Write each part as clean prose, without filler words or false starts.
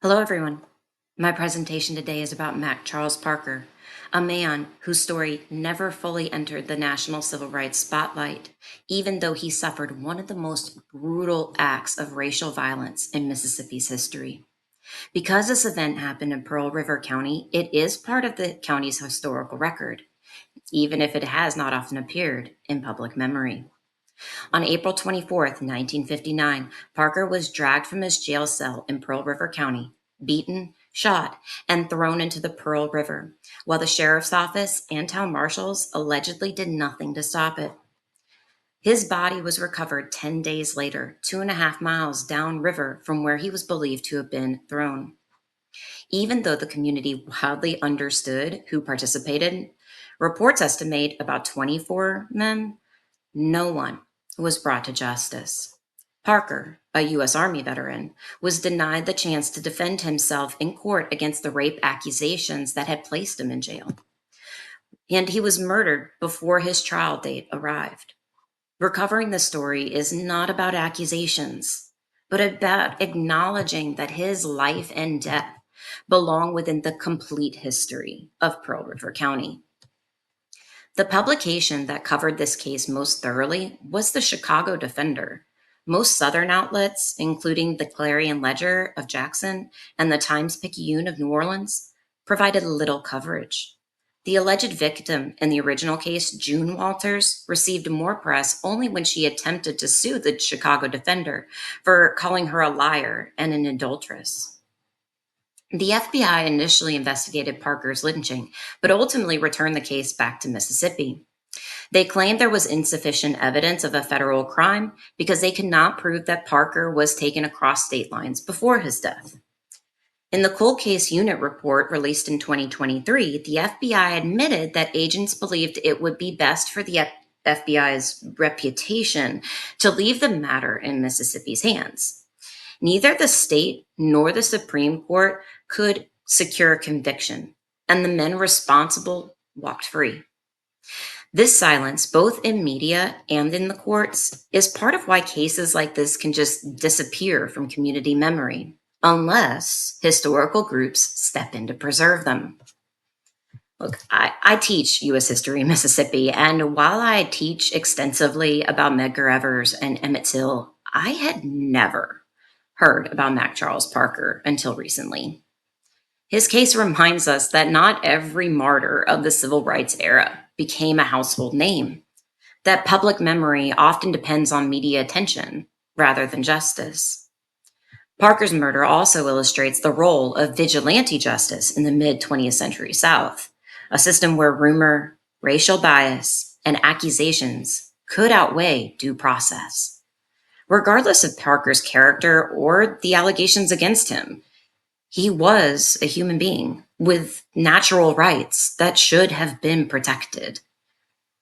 Hello, everyone. My presentation today is about Mack Charles Parker, a man whose story never fully entered the national civil rights spotlight, even though he suffered one of the most brutal acts of racial violence in Mississippi's history. Because this event happened in Pearl River County, it is part of the county's historical record, even if it has not often appeared in public memory. On April 24th, 1959, Parker was dragged from his jail cell in Pearl River County, beaten, shot, and thrown into the Pearl River, while the sheriff's office and town marshals allegedly did nothing to stop it. His body was recovered 10 days later, 2.5 miles downriver from where he was believed to have been thrown. Even though the community wildly understood who participated, reports estimate about 24 men, no one was brought to justice. Parker, a U.S. Army veteran, was denied the chance to defend himself in court against the rape accusations that had placed him in jail. And he was murdered before his trial date arrived. Recovering the story is not about accusations, but about acknowledging that his life and death belong within the complete history of Pearl River County. The publication that covered this case most thoroughly was the Chicago Defender. Most Southern outlets, including the Clarion Ledger of Jackson and the Times-Picayune of New Orleans, provided little coverage. The alleged victim in the original case, June Walters, received more press only when she attempted to sue the Chicago Defender for calling her a liar and an adulteress. The FBI initially investigated Parker's lynching, but ultimately returned the case back to Mississippi. They claimed there was insufficient evidence of a federal crime because they could not prove that Parker was taken across state lines before his death. In the Cold Case Unit report released in 2023, the FBI admitted that agents believed it would be best for the FBI's reputation to leave the matter in Mississippi's hands. Neither the state nor the Supreme Court could secure a conviction, and the men responsible walked free. This silence, both in media and in the courts, is part of why cases like this can just disappear from community memory, unless historical groups step in to preserve them. Look, I teach U.S. history in Mississippi, and while I teach extensively about Medgar Evers and Emmett Till, I had never heard about Mack Charles Parker until recently. His case reminds us that not every martyr of the civil rights era became a household name, that public memory often depends on media attention rather than justice. Parker's murder also illustrates the role of vigilante justice in the mid 20th century South, a system where rumor, racial bias, and accusations could outweigh due process. Regardless of Parker's character or the allegations against him, he was a human being with natural rights that should have been protected.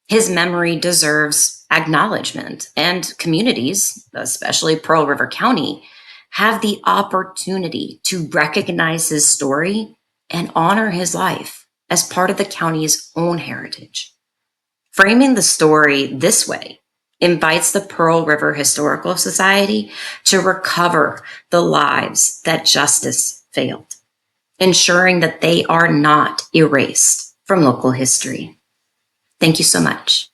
His memory deserves acknowledgement, and communities, especially Pearl River County, have the opportunity to recognize his story and honor his life as part of the county's own heritage. Framing the story this way invites the Pearl River Historical Society to recover the lives that justice failed, ensuring that they are not erased from local history. Thank you so much.